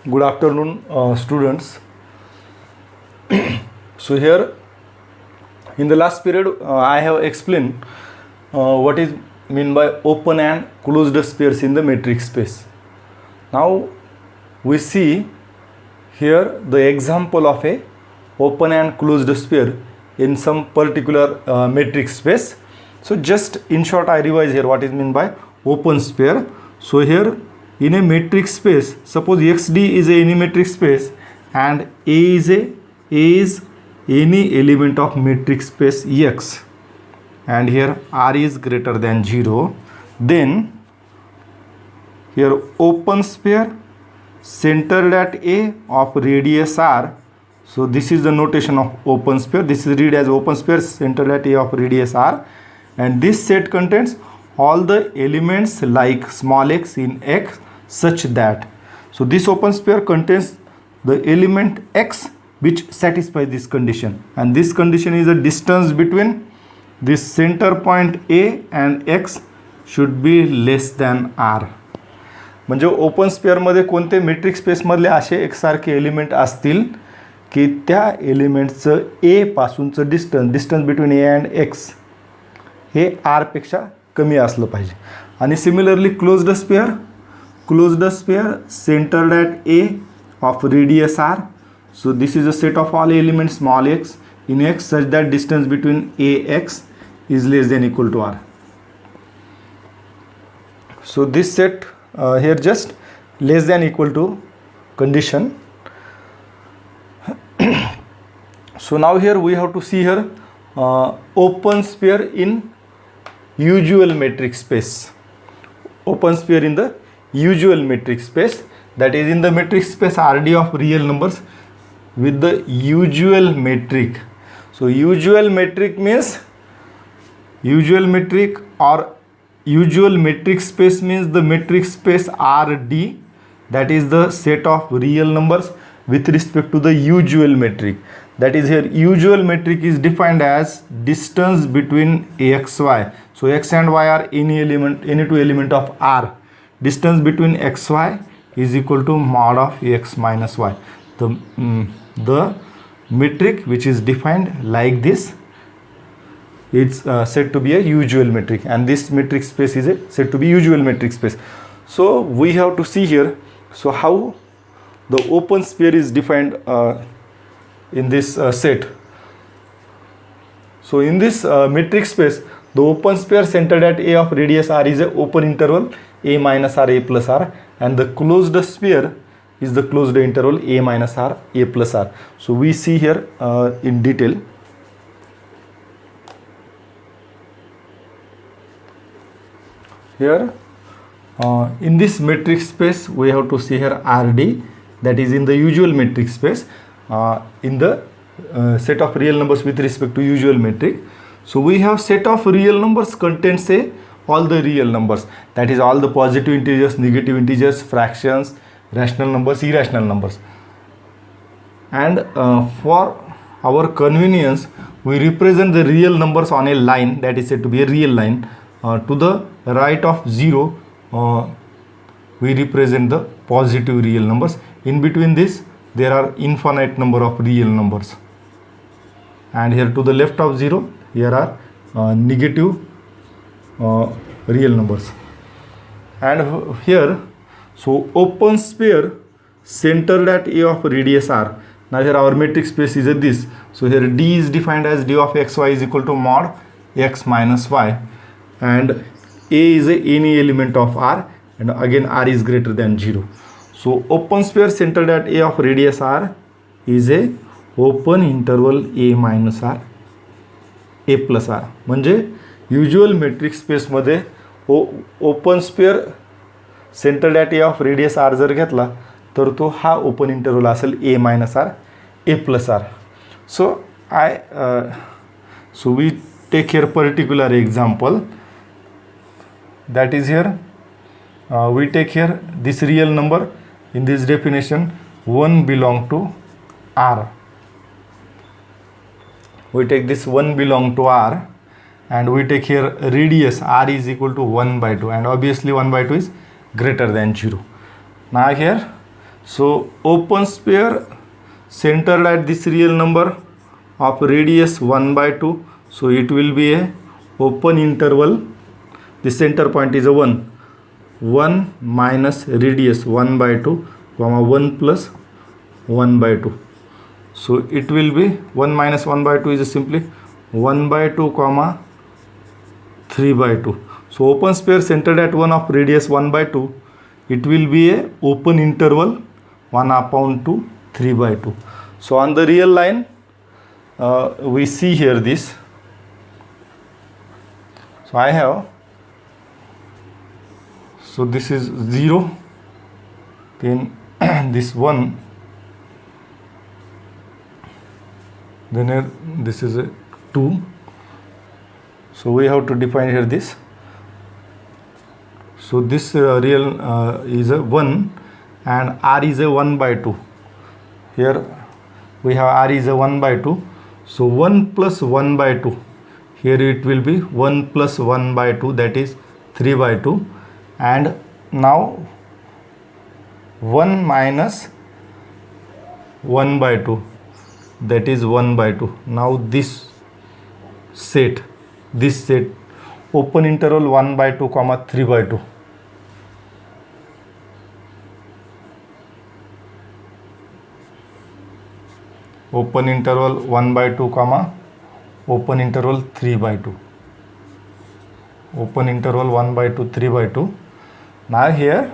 Good afternoon, students. So here in the last period I have explained what is mean by open and closed spheres in the metric space. Now we see here the example of a open and closed sphere in some particular metric space. So just in short I revise here what is meant by open sphere. So here in a metric space, suppose xd is any metric space and A is any element of metric space X, and here R is greater than 0, then here open sphere centered at A of radius R. So this is the notation of open sphere. This is read as open sphere centered at A of radius R, and this set contains all the elements like small x in X such that, so this open sphere contains the element x which satisfies this condition, and this condition is the distance between this center point A and X should be less than R. म्हणजे open स्पेअरमध्ये कोणते metric स्पेसमधले असे एकसारखे element असतील की त्या एलिमेंटचं ए पासूनचं distance between A and X हे आरपेक्षा कमी असलं पाहिजे. आणि similarly closed sphere centered at A of radius R. So this is a set of all elements small x in X such that distance between AX is less than equal to R. So this set here just less than equal to condition. So now here we have to see here open sphere in usual metric space. Open sphere in the usual metric space, that is in the metric space Rd of real numbers with the usual metric. So usual metric means usual metric space means the metric space Rd, that is the set of real numbers with respect to the usual metric. That is here usual metric is defined as distance between x, y. So x and y are any two element of R. Distance between x, y is equal to mod of x minus y. The metric which is defined like this, it's said to be a usual metric, and this metric space is said to be usual metric space. So we have to see here, so how the open sphere is defined in this set. So in this metric space, the open sphere centered at A of radius R is an open interval A minus R, A plus R, and the closed sphere is the closed interval A minus R, A plus R. So we see here in detail. Here in this metric space we have to see here Rd, that is in the usual metric space in the set of real numbers with respect to usual metric. So we have set of real numbers contains all the real numbers, that is all the positive integers, negative integers, fractions, rational numbers, irrational numbers. And for our convenience we represent the real numbers on a line that is said to be a real line. To the right of 0 we represent the positive real numbers. In between this there are infinite number of real numbers, and here to the left of 0 here are negative real numbers. And here, so open sphere centered at A of radius R. Now here our metric space is this. So here D is defined as D of xy is equal to mod x minus y, and A is any element of R, and again R is greater than 0. So open sphere centered at A of radius R is a open interval A minus R, A plus R. म्हणजे usual metric space मध्ये open sphere centred at A of radius R जर घेतला तर तो हा open interval असेल A minus R, A plus R. So we take here particular example, that is here we take here this real number in this definition 1 belong to R. We take this 1 belong to R, and we take here radius R is equal to 1/2, and obviously 1/2 is greater than 0. Now here, So open sphere centered at this real number of radius 1 by 2, so it will be a open interval. The center point is a 1 minus radius 1 by 2 comma 1 plus 1 by 2. So it will be 1 minus 1 by 2 is simply 1 by 2 comma 3 by 2. So open sphere centered at 1 of radius 1 by 2, it will be a open interval 1 upon 2 3 by 2. So on the real line we see here this. So I have, so this is 0, then this 1, then here this is a 2. So we have to define here this. So this real is a 1 and r is a 1 by 2. Here we have r is a 1 by 2. So 1 plus 1 by 2. Here it will be 1 plus 1 by 2, that is 3 by 2. And now 1 minus 1 by 2, that is 1 by 2. Now this set open interval 1 by 2 comma 3 by 2. Open interval 1 by 2 comma open interval 3 by 2. Open interval 1 by 2 3 by 2. Now here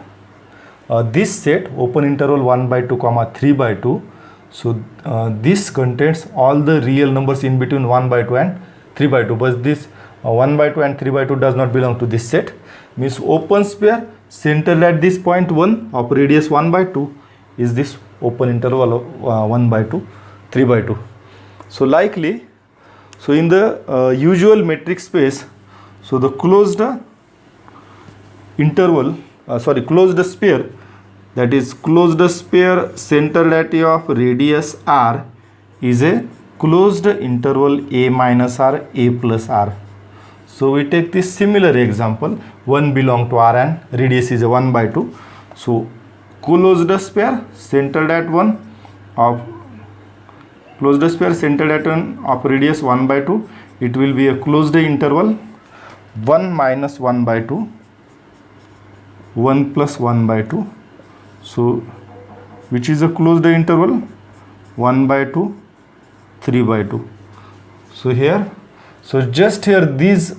this set open interval 1 by 2 comma 3 by 2. So this contains all the real numbers in between 1 by 2 and 3 by 2, but this 1 by 2 and 3 by 2 does not belong to this set. Means open sphere centered at this point 1 of radius 1 by 2 is this open interval of 1 by 2 3 by 2. So likely, so in the usual metric space, so the closed interval closed sphere, that is closed sphere centered at a of radius r is a closed interval a minus r a plus r. So we take this similar example, 1 belong to r and radius is a 1 by 2. So closed sphere centered at 1 of radius 1 by 2, it will be a closed interval 1 minus 1 by 2, 1 plus 1 by 2. So which is a closed interval 1 by 2 3 by 2. So here, so just here this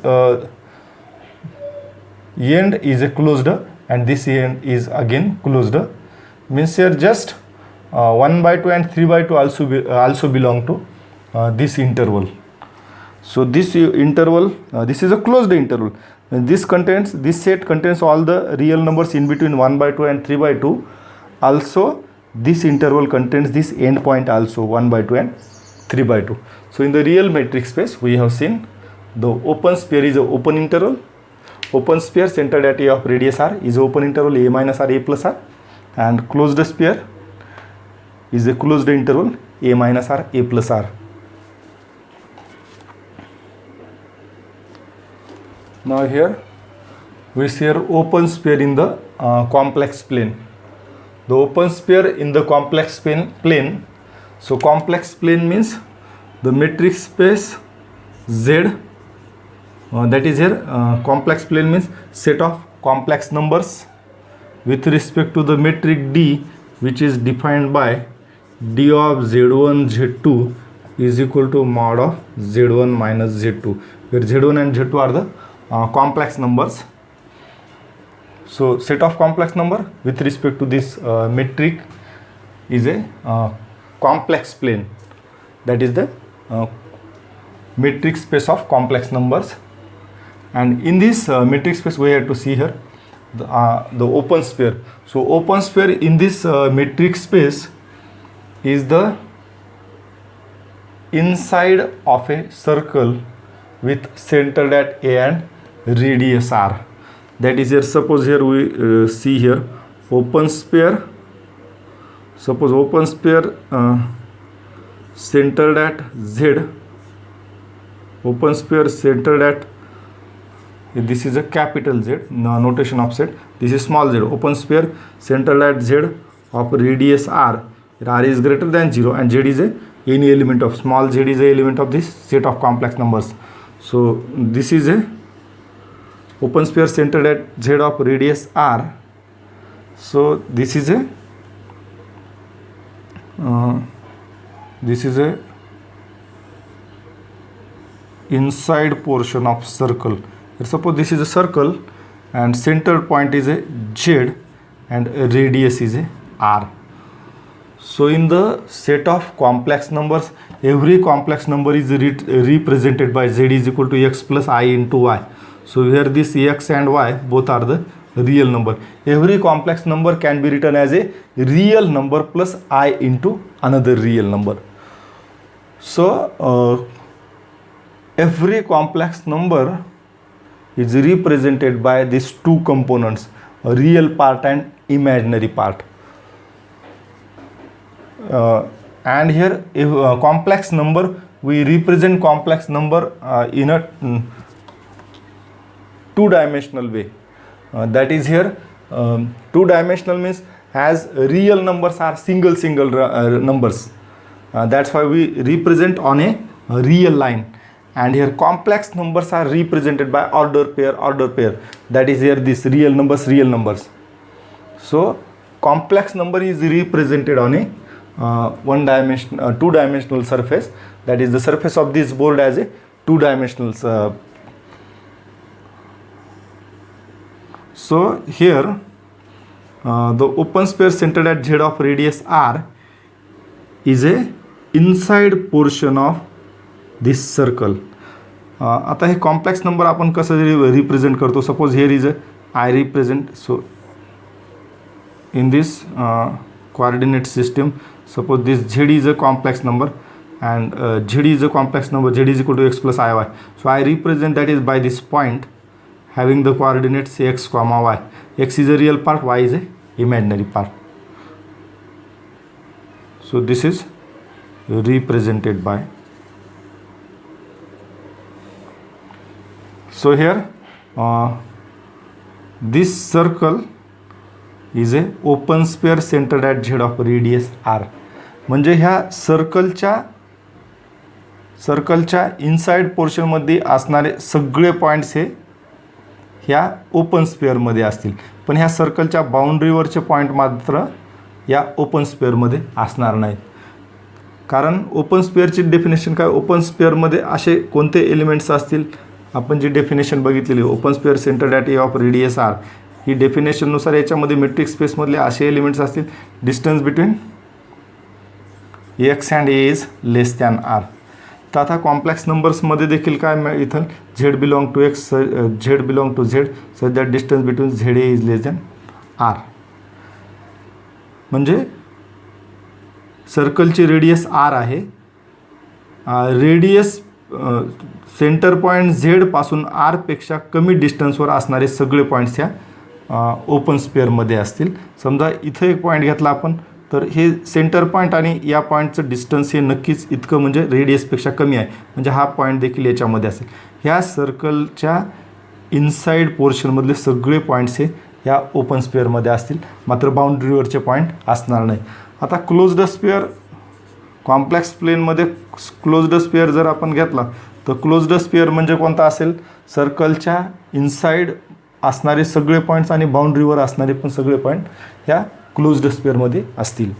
end is a closed and this end is again closed, means here just 1 by 2 and 3 by 2 also belong to this interval. So this interval, this is a closed interval. This set contains all the real numbers in between 1 by 2 and 3 by 2. Also this interval contains this end point also 1 by 2 and 3 by 2. So in the real metric space we have seen the open sphere is an open interval. Open sphere centered at a of radius r is open interval a minus r a plus r, and closed sphere is a closed interval a minus r a plus r. Now here we see open sphere in the complex plane. The open sphere in the complex plane. So complex plane means the metric space Z, that is here complex plane means set of complex numbers with respect to the metric D, which is defined by d of z1 z2 is equal to mod of z1 minus z2, where z1 and z2 are the complex numbers. So set of complex number with respect to this metric is a complex plane, that is the metric space of complex numbers. And in this metric space we have to see here the open sphere. So open sphere in this metric space is the inside of a circle with centered at a and radius r. That is here, suppose here we see here open sphere. Suppose open sphere centered at z, open sphere centered at, this is a capital Z, notation of Z, this is small z. Open sphere centered at z of radius r, where r is greater than 0 and z is any element of small z is a element of this set of complex numbers. So this is a open sphere centered at z of radius r. So this is a inside portion of circle. Suppose this is a circle and center point is a z and radius is a r. So in the set of complex numbers, every complex number is represented by z is equal to x plus I into y. So here this x and y both are the real number. Every complex number can be written as a real number plus I into another real number. So every complex number is represented by these two components, a real part and imaginary part. And here if complex number, we represent complex number in a two-dimensional way. That is here two-dimensional means as real numbers are single numbers. That's why we represent on a real line. And here complex numbers are represented by order pair. That is here this real numbers. So complex number is represented on a two-dimensional surface. That is the surface of this board as a two-dimensional. So here the open sphere centered at z of radius r is a inside portion of this circle. आता हे complex number आपण कसं represent करतो. Suppose here is I represent. So in this coordinate system, suppose this z is a complex number and z is a complex number, z is equal to x plus iy. So I represent that is by this point having the coordinates x comma y. X is a real part, y is a imaginary part. So this is represented by. So here this circle is a open sphere centered at z of radius r. म्हणजे ह्या सर्कलच्या inside पोर्शनमध्ये असणारे सगळे points हे ह्या open स्पेअरमध्ये असतील. पण ह्या सर्कलच्या बाउंड्रीवरचे point मात्र या ओपन स्पेअरमध्ये असणार नाहीत. कारण ओपन स्पेअरची डेफिनेशन काय, ओपन स्पेअरमध्ये असे कोणते एलिमेंट्स असतील. आपण जी डेफिनेशन बघितलेली open sphere centred at A of radius R, ही डेफिनेशननुसार याच्यामध्ये मेट्रिक स्पेसमधले असे एलिमेंट्स असतील distance between X and A is less than R. तर आता कॉम्प्लेक्स नंबर्समध्ये देखील काय इथं Z belong to X, Z belong to Z, such that distance between Z A is less than R. म्हणजे सर्कलची रेडियस आर आहे. Radius centre point Z पासून are पेक्षा कमी डिस्टन्सवर असणारे सगळे पॉईंट्स ह्या ओपन स्पेअरमध्ये असतील. समजा इथं एक पॉईंट घेतला आपण, तर हे सेंटर पॉईंट आणि या पॉईंटचं डिस्टन्स हे नक्कीच इतकं म्हणजे रेडियसपेक्षा कमी आहे. म्हणजे हा पॉईंट देखील याच्यामध्ये असेल. ह्या सर्कलच्या इनसाइड पोर्शनमधले सगळे पॉईंट्स हे ह्या ओपन स्पेअरमध्ये असतील, मात्र बाउंड्रीवरचे पॉईंट असणार नाही. आता क्लोज्ड स्पेअर, कॉम्प्लेक्स प्लेनमध्ये क्लोज्ड स्पेअर जर आपण घेतला तर क्लोज्ड स्पेअर म्हणजे कोणता असेल, सर्कलच्या इनसाइड असणारे सगळे पॉईंट्स आणि बाउंड्रीवर असणारे पण सगळे पॉईंट ह्या क्लोज्ड स्पेअरमध्ये असतील.